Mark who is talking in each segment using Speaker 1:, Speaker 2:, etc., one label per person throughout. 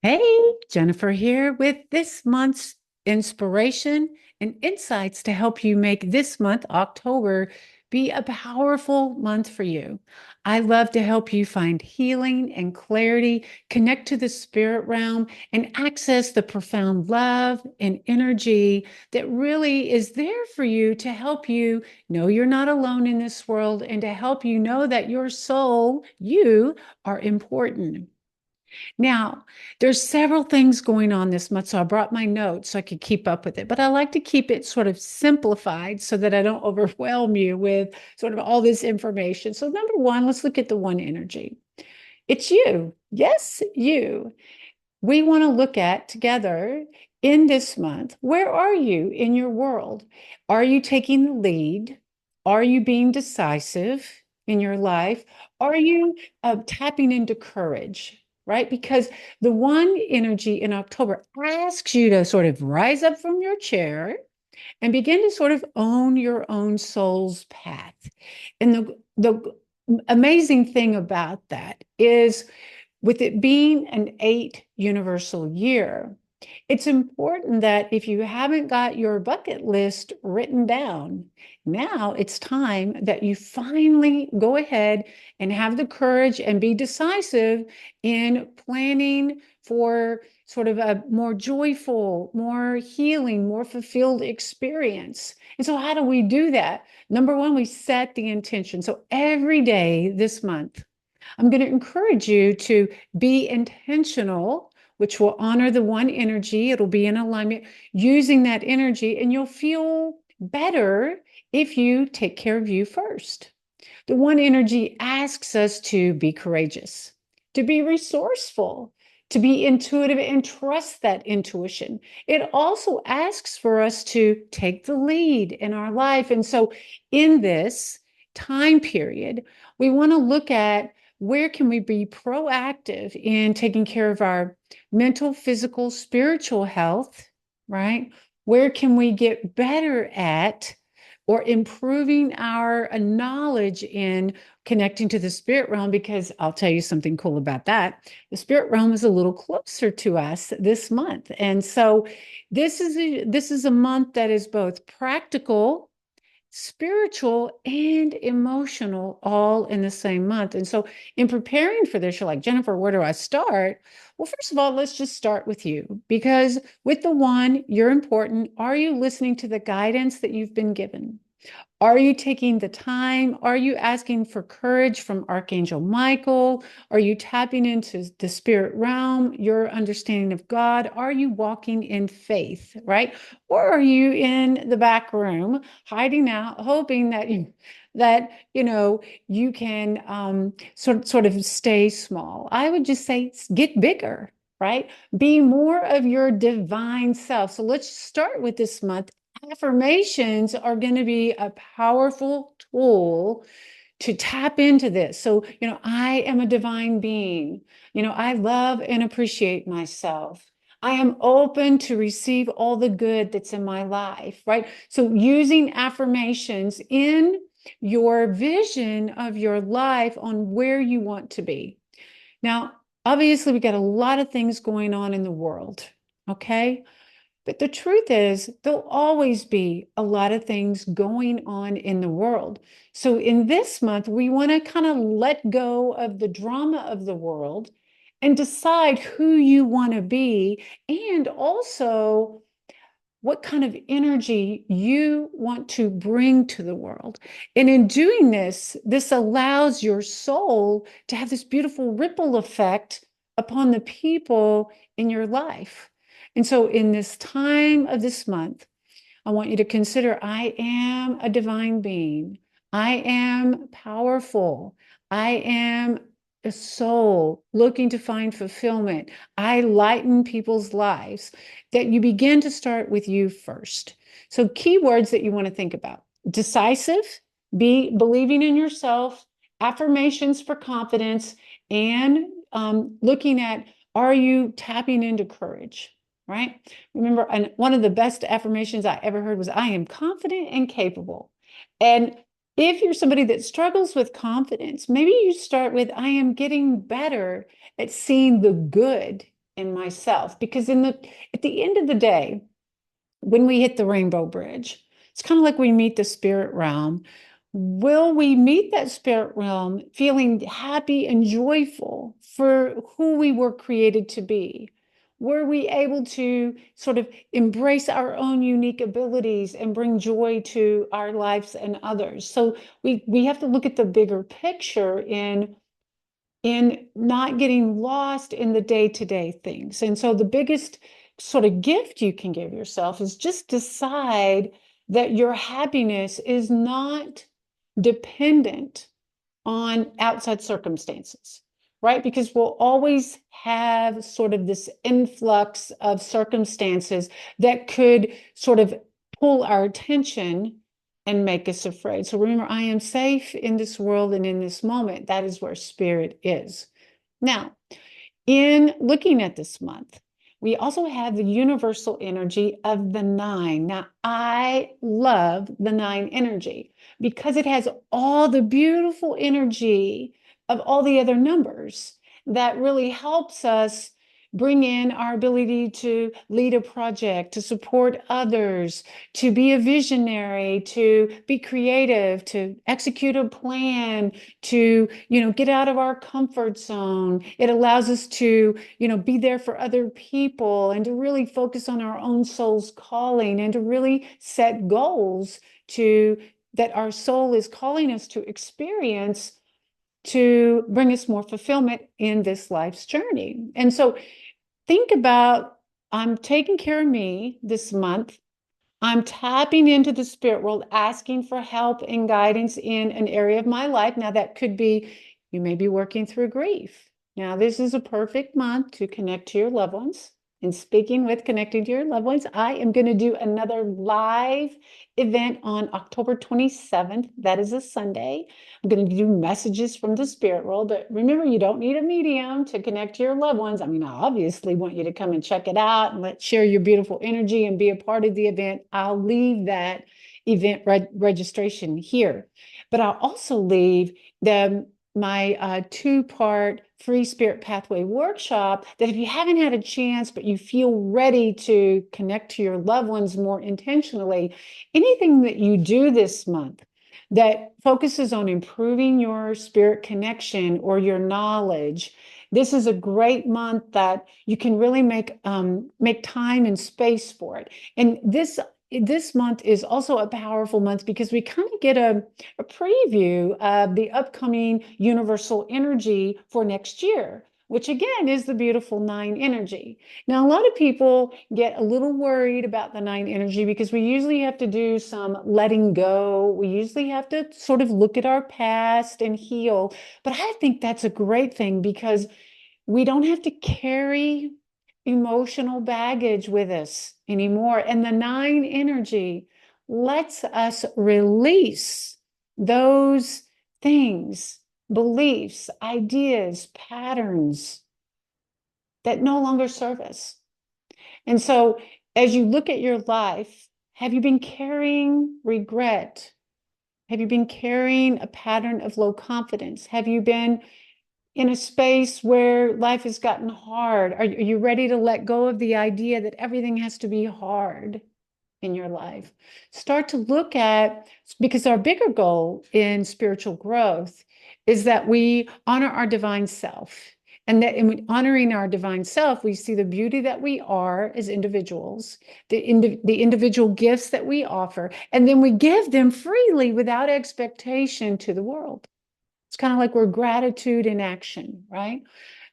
Speaker 1: Hey, Jennifer here with this month's inspiration and insights to help you make this month, October, be a powerful month for you. I love to help you find healing and clarity, connect to the spirit realm, and access the profound love and energy that really is there for you to help you know you're not alone in this world and to help you know that your soul, you, are important. Now, there's several things going on this month, so I brought my notes so I could keep up with it. But I like to keep it sort of simplified so that I don't overwhelm you with sort of all this information. So, number one, let's look at the one energy. It's you. Yes, you. We want to look at together in this month, where are you in your world? Are you taking the lead? Are you being decisive in your life? Are you tapping into courage? Right? Because the one energy in October asks you to sort of rise up from your chair and begin to sort of own your own soul's path. And the amazing thing about that is with it being an 8 universal year, it's important that if you haven't got your bucket list written down, now it's time that you finally go ahead and have the courage and be decisive in planning for sort of a more joyful, more healing, more fulfilled experience. And so, how do we do that? Number one, we set the intention. So, every day this month, I'm going to encourage you to be intentional, which will honor the one energy. It'll be in alignment using that energy, and you'll feel better if you take care of you first. The one energy asks us to be courageous, to be resourceful, to be intuitive and trust that intuition. It also asks for us to take the lead in our life. And so, in this time period, we want to look at where can we be proactive in taking care of our mental, physical, spiritual health, right? Where can we get better at or improving our knowledge in connecting to the spirit realm? Because I'll tell you something cool about that. The spirit realm is a little closer to us this month. And so this is a month that is both practical, spiritual, and emotional all in the same month. And so, in preparing for this, you're like, Jennifer, where do I start? Well, first of all, let's just start with you because with the one, you're important. Are you listening to the guidance that you've been given? Are you taking the time? Are you asking for courage from Archangel Michael? Are you tapping into the spirit realm, your understanding of God? Are you walking in faith, right? Or are you in the back room hiding out, hoping that you can sort of stay small? I would just say get bigger, right? Be more of your divine self. So let's start with this month. Affirmations are going to be a powerful tool to tap into this. So, I am a divine being. I love and appreciate myself. I am open to receive all the good that's in my life, right? So, using affirmations in your vision of your life on where you want to be. Now, obviously, we got a lot of things going on in the world, okay? But the truth is, there'll always be a lot of things going on in the world. So, in this month, we want to kind of let go of the drama of the world and decide who you want to be and also what kind of energy you want to bring to the world. And in doing this, this allows your soul to have this beautiful ripple effect upon the people in your life. And so, in this time of this month, I want you to consider I am a divine being. I am powerful. I am a soul looking to find fulfillment. I lighten people's lives. That you begin to start with you first. So, keywords that you want to think about: decisive, be believing in yourself, affirmations for confidence, and looking at are you tapping into courage? Right? Remember, and one of the best affirmations I ever heard was, I am confident and capable. And if you're somebody that struggles with confidence, maybe you start with, I am getting better at seeing the good in myself. Because at the end of the day, when we hit the rainbow bridge, it's kind of like we meet the spirit realm. Will we meet that spirit realm feeling happy and joyful for who we were created to be? Were we able to sort of embrace our own unique abilities and bring joy to our lives and others? So we have to look at the bigger picture in not getting lost in the day-to-day things. And so the biggest sort of gift you can give yourself is just decide that your happiness is not dependent on outside circumstances, right? Because we'll always have sort of this influx of circumstances that could sort of pull our attention and make us afraid. So remember, I am safe in this world and in this moment. That is where spirit is. Now, in looking at this month, we also have the universal energy of the nine. Now, I love the nine energy because it has all the beautiful energy of all the other numbers that really helps us bring in our ability to lead a project, to support others, to be a visionary, to be creative, to execute a plan, to, get out of our comfort zone. It allows us to, be there for other people and to really focus on our own soul's calling and to really set goals that our soul is calling us to experience to bring us more fulfillment in this life's journey. And so think about, I'm taking care of me this month. I'm tapping into the spirit world, asking for help and guidance in an area of my life. Now, that could be you may be working through grief. Now, this is a perfect month to connect to your loved ones. And speaking with connecting to your loved ones, I am going to do another live event on October 27th. That is a Sunday. I'm going to do messages from the spirit world. But remember, you don't need a medium to connect to your loved ones. I mean, I obviously want you to come and check it out and let's share your beautiful energy and be a part of the event. I'll leave that event registration here. But I'll also leave my two-part free spirit pathway workshop that if you haven't had a chance but you feel ready to connect to your loved ones more intentionally, anything that you do this month that focuses on improving your spirit connection or your knowledge, this is a great month that you can really make time and space for it. And this month is also a powerful month because we kind of get a preview of the upcoming universal energy for next year, which again is the beautiful nine energy. Now, a lot of people get a little worried about the nine energy because we usually have to do some letting go. We usually have to sort of look at our past and heal. But I think that's a great thing because we don't have to carry emotional baggage with us anymore. And the nine energy lets us release those things, beliefs, ideas, patterns that no longer serve us. And so as you look at your life, have you been carrying regret? Have you been carrying a pattern of low confidence? Have you been in a space where life has gotten hard? Are you ready to let go of the idea that everything has to be hard in your life? Start to look at, because our bigger goal in spiritual growth is that we honor our divine self. And that in honoring our divine self, we see the beauty that we are as individuals, the individual gifts that we offer, and then we give them freely without expectation to the world. It's kind of like we're gratitude in action, right?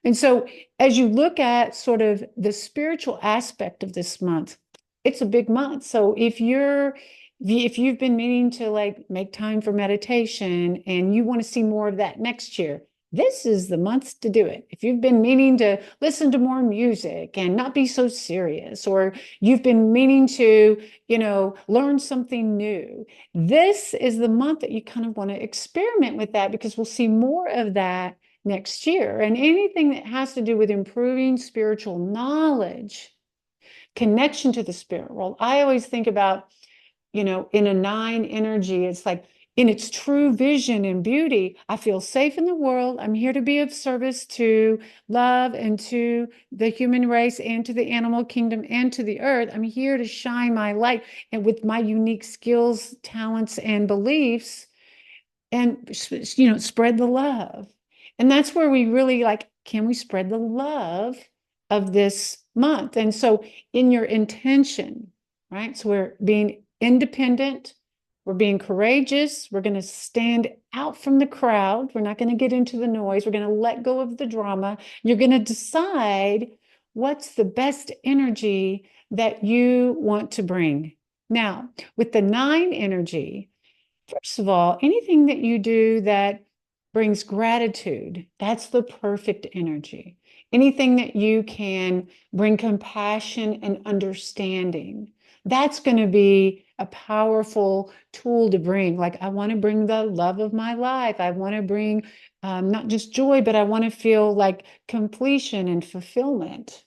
Speaker 1: And so as you look at sort of the spiritual aspect of this month, it's a big month. So if you've been meaning to like make time for meditation and you want to see more of that next year, this is the month to do it. If you've been meaning to listen to more music and not be so serious, or you've been meaning to, learn something new, this is the month that you kind of want to experiment with that because we'll see more of that next year. And anything that has to do with improving spiritual knowledge, connection to the spirit world, I always think about, in a nine energy, it's like in its true vision and beauty. I feel safe in the world. I'm here to be of service to love and to the human race and to the animal kingdom and to the earth. I'm here to shine my light and with my unique skills, talents, and beliefs and spread the love. And that's where we really like, can we spread the love of this month? And so in your intention, right? So we're being independent, we're being courageous, we're going to stand out from the crowd, we're not going to get into the noise, we're going to let go of the drama. You're going to decide what's the best energy that you want to bring. Now, with the 9 energy, first of all, anything that you do that brings gratitude, that's the perfect energy. Anything that you can bring compassion and understanding, that's going to be a powerful tool to bring. Like, I want to bring the love of my life. I want to bring not just joy, but I want to feel like completion and fulfillment,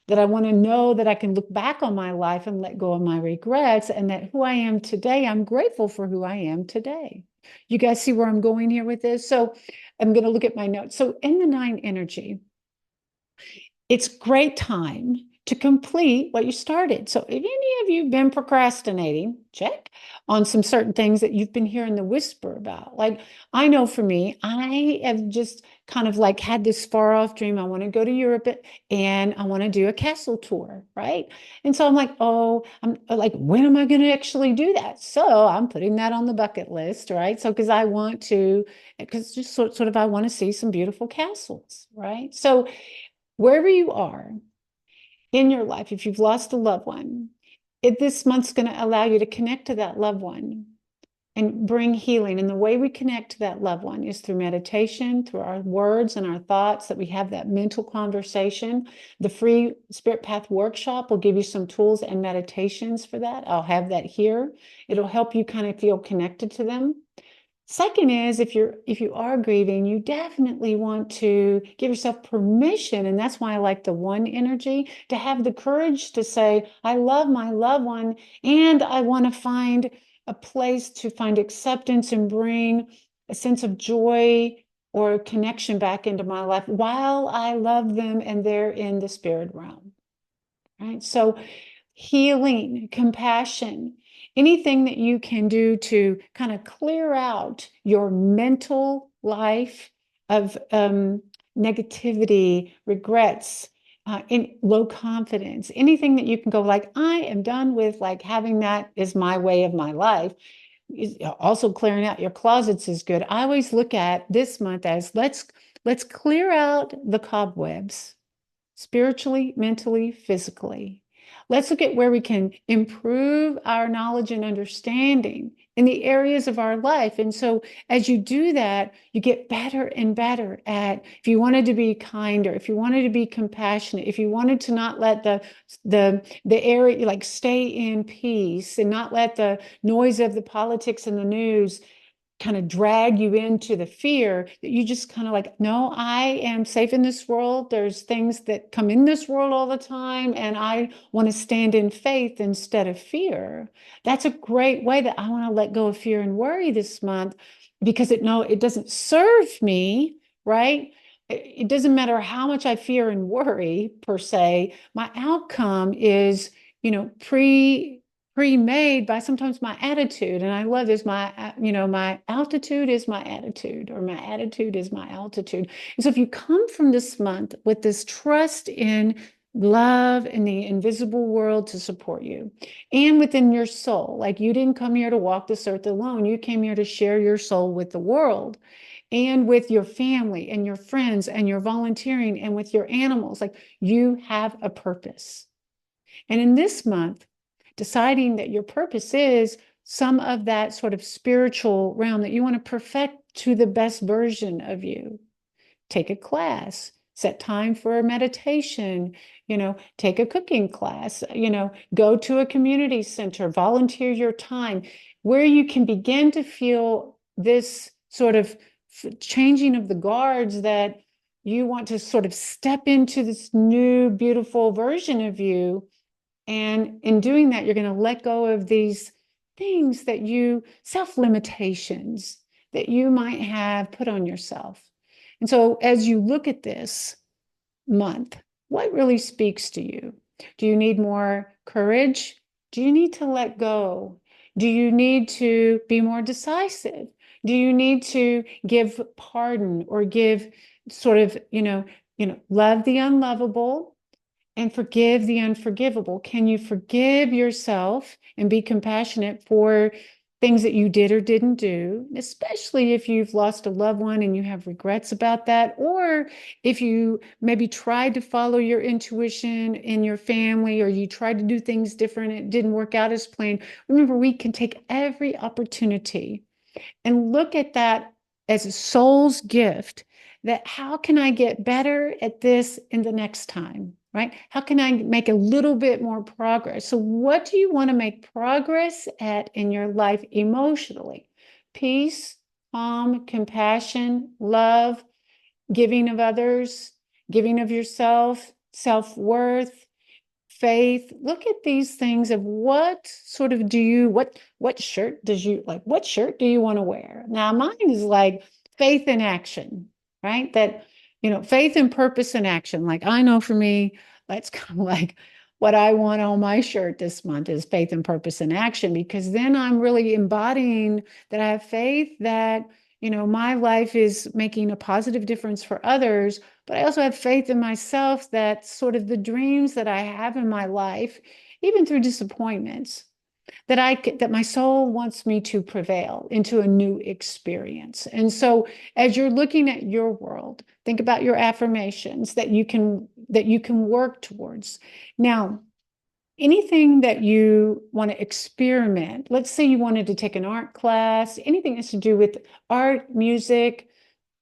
Speaker 1: that I want to know that I can look back on my life and let go of my regrets, and that who I am today, I'm grateful for who I am today. You guys see where I'm going here with this? So I'm going to look at my notes. So in the 9 energy, it's great time to complete what you started. So if any of you have been procrastinating, check on some certain things that you've been hearing the whisper about. Like, I know for me, I have just kind of like had this far off dream. I want to go to Europe and I want to do a castle tour, right? And so I'm like, oh, I'm like, when am I going to actually do that? So I'm putting that on the bucket list, right? So because I want to, because just sort of I want to see some beautiful castles, right? So wherever you are in your life, if you've lost a loved one, this month's going to allow you to connect to that loved one and bring healing. And the way we connect to that loved one is through meditation, through our words and our thoughts, that we have that mental conversation. The free Spirit Path workshop will give you some tools and meditations for that. I'll have that here. It'll help you kind of feel connected to them. Second is, if you are grieving, you definitely want to give yourself permission, and that's why I like the 1 energy, to have the courage to say, I love my loved one, and I want to find a place to find acceptance and bring a sense of joy or connection back into my life while I love them and they're in the spirit realm. Right? So healing, compassion, anything that you can do to kind of clear out your mental life of negativity, regrets, in low confidence, anything that you can go like, I am done with like having that is my way of my life. Also clearing out your closets is good. I always look at this month as let's clear out the cobwebs spiritually, mentally, physically. Let's look at where we can improve our knowledge and understanding in the areas of our life. And so as you do that, you get better and better at, if you wanted to be kinder, if you wanted to be compassionate, if you wanted to not let the area like stay in peace and not let the noise of the politics and the news kind of drag you into the fear, that you just kind of like, no, I am safe in this world. There's things that come in this world all the time, and I want to stand in faith instead of fear. That's a great way that I want to let go of fear and worry this month, because it doesn't serve me, right? It doesn't matter how much I fear and worry per se. My outcome is, pre-made by sometimes my attitude. And I love this, my altitude is my attitude, or my attitude is my altitude. And so if you come from this month with this trust in love and the invisible world to support you, and within your soul, like you didn't come here to walk this earth alone, you came here to share your soul with the world and with your family and your friends and your volunteering and with your animals. Like, you have a purpose. And in this month, deciding that your purpose is some of that sort of spiritual realm that you want to perfect to the best version of you. Take a class, set time for a meditation, take a cooking class, go to a community center, volunteer your time, where you can begin to feel this sort of changing of the guards, that you want to sort of step into this new, beautiful version of you. And in doing that, you're going to let go of these things that you, self-limitations that you might have put on yourself. And so as you look at this month, what really speaks to you? Do you need more courage? Do you need to let go? Do you need to be more decisive? Do you need to give pardon or give sort of, love the unlovable and forgive the unforgivable? Can you forgive yourself and be compassionate for things that you did or didn't do, especially if you've lost a loved one and you have regrets about that, or if you maybe tried to follow your intuition in your family, or you tried to do things different, it didn't work out as planned. Remember, we can take every opportunity and look at that as a soul's gift, that how can I get better at this in the next time, right? How can I make a little bit more progress? So what do you want to make progress at in your life emotionally? Peace, calm, compassion, love, giving of others, giving of yourself, self-worth, faith. Look at these things of what sort of do you, what shirt does you like, what shirt do you want to wear? Now mine is like faith in action, right? That, faith and purpose and action. Like I know for me, that's kind of like what I want on my shirt this month is faith and purpose and action, because then I'm really embodying that I have faith that, my life is making a positive difference for others, but I also have faith in myself that sort of the dreams that I have in my life, even through disappointments, that my soul wants me to prevail into a new experience. And so as you're looking at your world, think about your affirmations that you can work towards. Now, anything that you want to experiment, let's say you wanted to take an art class, anything that's to do with art, music,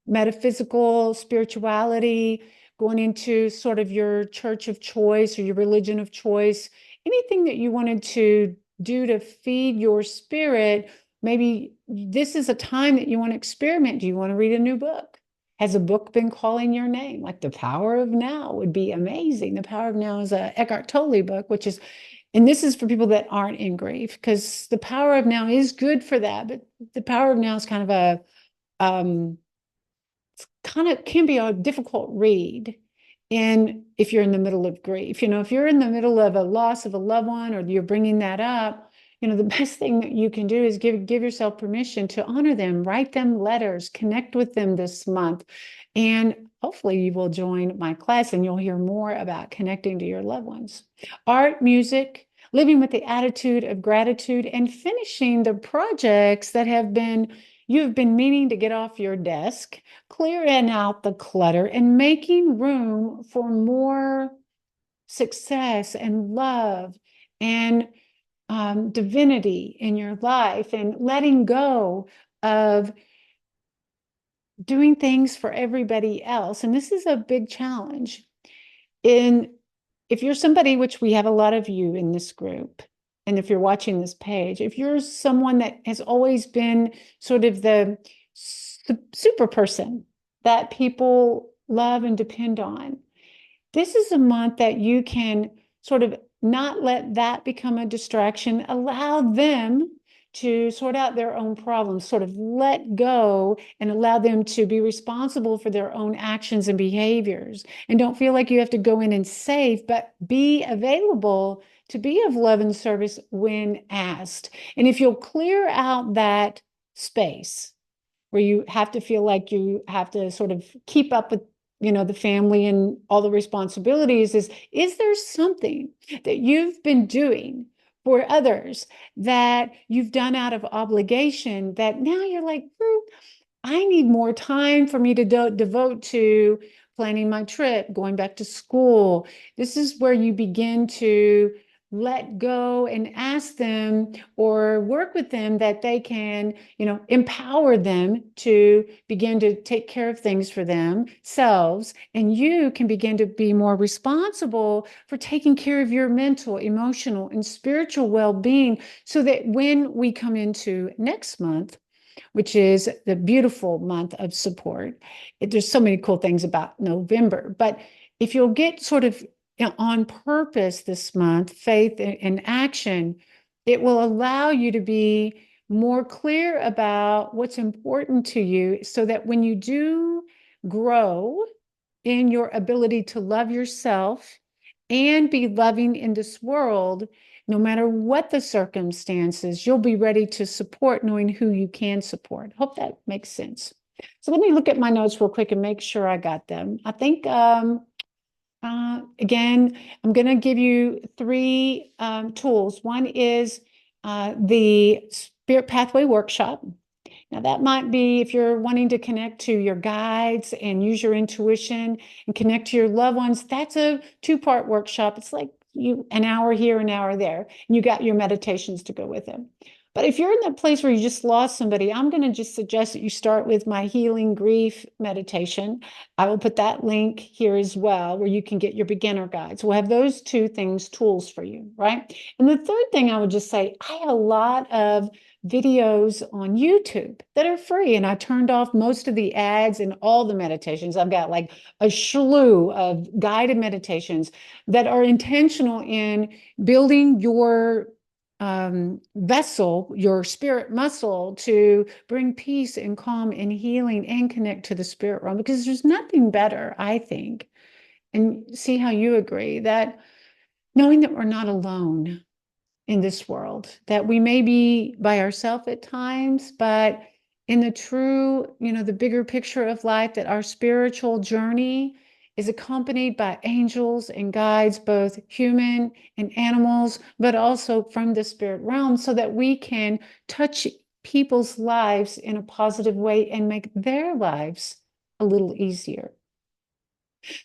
Speaker 1: metaphysical, spirituality, going into sort of your church of choice or your religion of choice, anything that you wanted to do to feed your spirit, maybe this is a time that you want to experiment. Do you want to read a new book? Has a book been calling your name? Like The Power of Now would be amazing. The Power of Now is a Eckhart Tolle book, which is, and this is for people that aren't in grief, because The Power of Now is good for that. But The Power of Now is kind of can be a difficult read. And if you're in the middle of grief, if you're in the middle of a loss of a loved one, or you're bringing that up, the best thing that you can do is give yourself permission to honor them, write them letters, connect with them this month. And hopefully you will join my class and you'll hear more about connecting to your loved ones. Art, music, living with the attitude of gratitude, and finishing the projects that you've been meaning to get off your desk, clearing out the clutter and making room for more success and love and divinity in your life, and letting go of doing things for everybody else. And this is a big challenge. If you're somebody, which we have a lot of you in this group, and if you're watching this page, if you're someone that has always been sort of the super person that people love and depend on, this is a month that you can sort of not let that become a distraction. Allow them to sort out their own problems, sort of let go and allow them to be responsible for their own actions and behaviors. And don't feel like you have to go in and save, but be available to be of love and service when asked. And if you'll clear out that space where you have to feel like you have to sort of keep up with the family and all the responsibilities, is there something that you've been doing for others that you've done out of obligation that now you're like, I need more time for me to devote to planning my trip, going back to school. This is where you begin to let go and ask them or work with them that they can, empower them to begin to take care of things for themselves. And you can begin to be more responsible for taking care of your mental, emotional, and spiritual well-being, so that when we come into next month, which is the beautiful month of support, there's so many cool things about November, but if you'll get sort of on purpose this month, faith and action, It will allow you to be more clear about what's important to you so that when you do grow in your ability to love yourself and be loving in this world, no matter what the circumstances, you'll be ready to support knowing who you can support. Hope that makes sense. So let me look at my notes real quick and make sure I got them. I think, again, I'm going to give you three tools. One is the Spirit Pathway Workshop. Now, that might be if you're wanting to connect to your guides and use your intuition and connect to your loved ones. That's a two-part workshop. It's like an hour here, an hour there, and you got your meditations to go with it. But if you're in that place where you just lost somebody, I'm going to just suggest that you start with my healing grief meditation. I will put that link here as well, where you can get your beginner guides. We'll have those two things, tools for you, right? And the third thing I would just say, I have a lot of videos on YouTube that are free. And I turned off most of the ads and all the meditations. I've got like a slew of guided meditations that are intentional in building your vessel, your spirit muscle to bring peace and calm and healing and connect to the spirit realm, because there's nothing better, I think, and see how you agree, that knowing that we're not alone in this world, that we may be by ourselves at times, but in the true, the bigger picture of life, that our spiritual journey is accompanied by angels and guides, both human and animals, but also from the spirit realm, so that we can touch people's lives in a positive way and make their lives a little easier.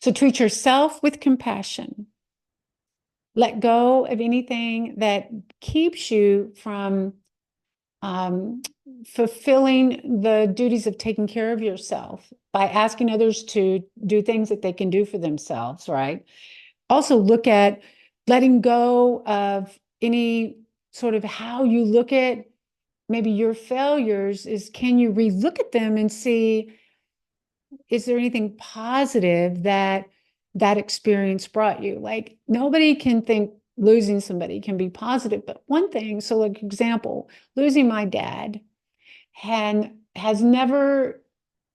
Speaker 1: So treat yourself with compassion. Let go of anything that keeps you from fulfilling the duties of taking care of yourself by asking others to do things that they can do for themselves, right? Also look at letting go of any sort of how you look at maybe your failures. Is can you relook at them and see, is there anything positive that that experience brought you? Like, nobody can think losing somebody can be positive, but one thing, so like example, losing my dad has never,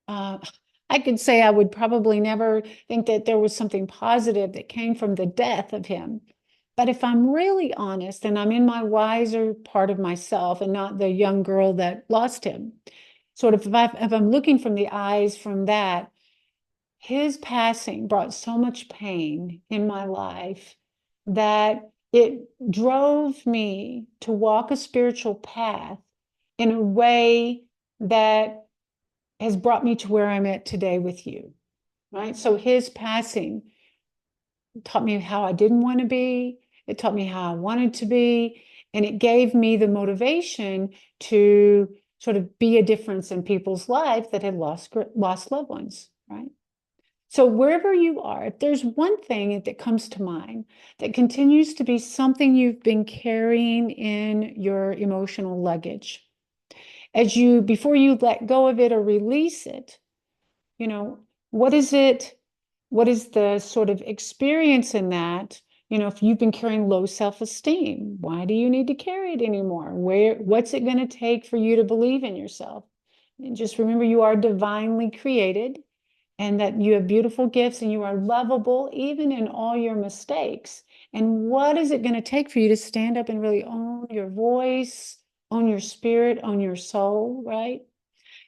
Speaker 1: I could say I would probably never think that there was something positive that came from the death of him. But if I'm really honest and I'm in my wiser part of myself and not the young girl that lost him, sort of if I'm looking from the eyes from that, his passing brought so much pain in my life that it drove me to walk a spiritual path in a way that has brought me to where I'm at today with you, right? So his passing taught me how I didn't want to be. It taught me how I wanted to be. And it gave me the motivation to sort of be a difference in people's lives that had lost loved ones, right? So wherever you are, if there's one thing that comes to mind that continues to be something you've been carrying in your emotional luggage, before you let go of it or release it, what is it? What is the sort of experience in that? If you've been carrying low self-esteem, why do you need to carry it anymore? What's it going to take for you to believe in yourself? And just remember, you are divinely created and that you have beautiful gifts and you are lovable even in all your mistakes. And what is it going to take for you to stand up and really own your voice, own your spirit, own your soul, right?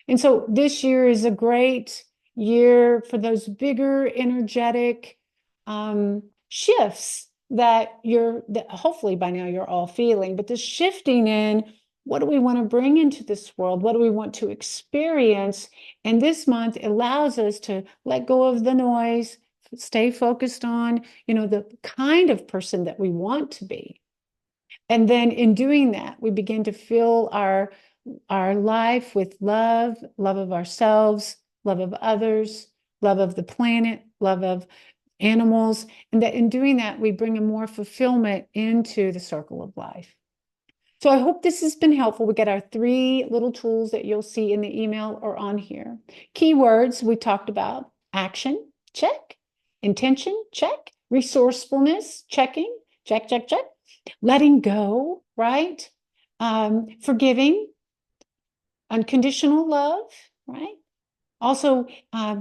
Speaker 1: And so this year is a great year for those bigger energetic shifts that hopefully by now you're all feeling, but the shifting in what do we want to bring into this world? What do we want to experience? And this month allows us to let go of the noise, stay focused on, the kind of person that we want to be. And then in doing that, we begin to fill our life with love of ourselves, love of others, love of the planet, love of animals. And that in doing that, we bring a more fulfillment into the circle of life. So I hope this has been helpful. We got our 3 little tools that you'll see in the email or on here. Keywords we talked about: action, check; intention, check; resourcefulness, checking, check, check, check; letting go, right? Forgiving, unconditional love, right? Also,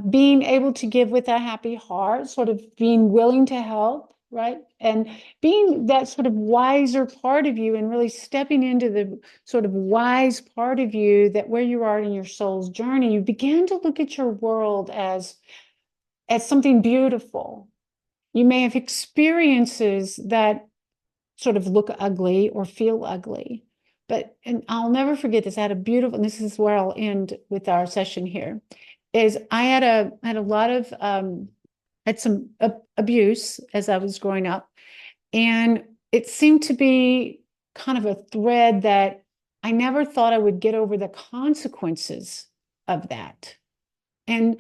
Speaker 1: being able to give with a happy heart, sort of being willing to help, right? And being that sort of wiser part of you and really stepping into the sort of wise part of you, that where you are in your soul's journey, you begin to look at your world as something beautiful. You may have experiences that sort of look ugly or feel ugly. But, and I'll never forget this. I had a beautiful, and this is where I'll end with our session here, is I had a lot of, had some abuse as I was growing up. And it seemed to be kind of a thread that I never thought I would get over the consequences of that. And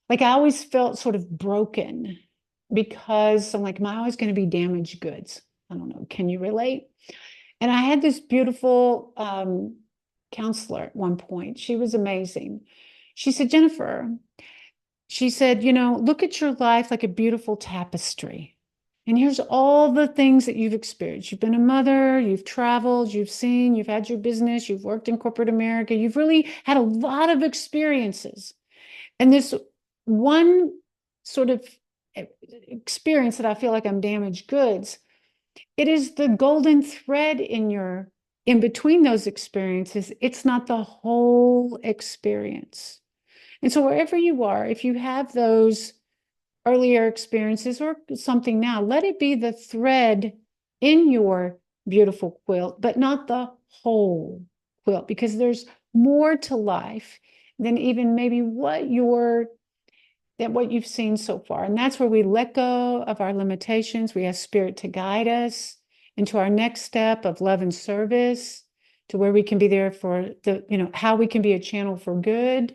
Speaker 1: like I always felt sort of broken because I'm like, am I always going to be damaged goods? I don't know. Can you relate? And I had this beautiful counselor at one point. She was amazing. She said, Jennifer, she said, you know, look at your life like a beautiful tapestry. And here's all the things that you've experienced. You've been a mother, you've traveled, you've seen, you've had your business, you've worked in corporate America. You've really had a lot of experiences. And this one sort of experience that I feel like I'm damaged goods, it is the golden thread in between those experiences. It's not the whole experience. And so wherever you are, if you have those earlier experiences or something now, let it be the thread in your beautiful quilt, but not the whole quilt, because there's more to life than even maybe what you've seen so far. And that's where we let go of our limitations. We ask Spirit to guide us into our next step of love and service, to where we can be there for how we can be a channel for good.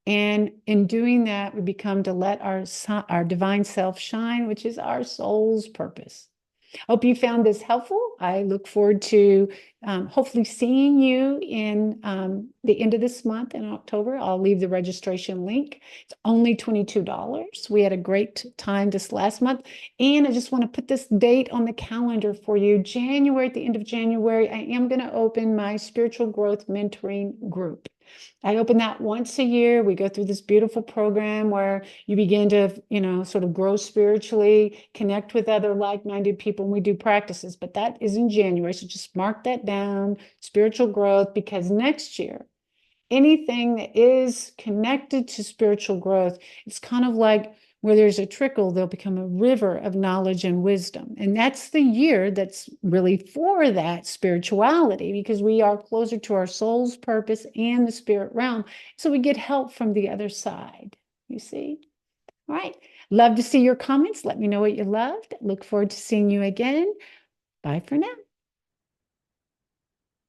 Speaker 1: And in doing that, we become to let our divine self shine, which is our soul's purpose. Hope you found this helpful. I look forward to hopefully seeing you in the end of this month in October. I'll leave the registration link. It's only $22. We had a great time this last month. And I just want to put this date on the calendar for you. January, at the end of January, I am going to open my spiritual growth mentoring group. I open that once a year. We go through this beautiful program where you begin to, sort of grow spiritually, connect with other like-minded people, and we do practices. But that is in January. So just mark that down, spiritual growth, because next year, anything that is connected to spiritual growth, it's kind of like where there's a trickle, there'll become a river of knowledge and wisdom. And that's the year that's really for that spirituality, because we are closer to our soul's purpose and the spirit realm. So we get help from the other side, you see? All right. Love to see your comments. Let me know what you loved. Look forward to seeing you again. Bye for now.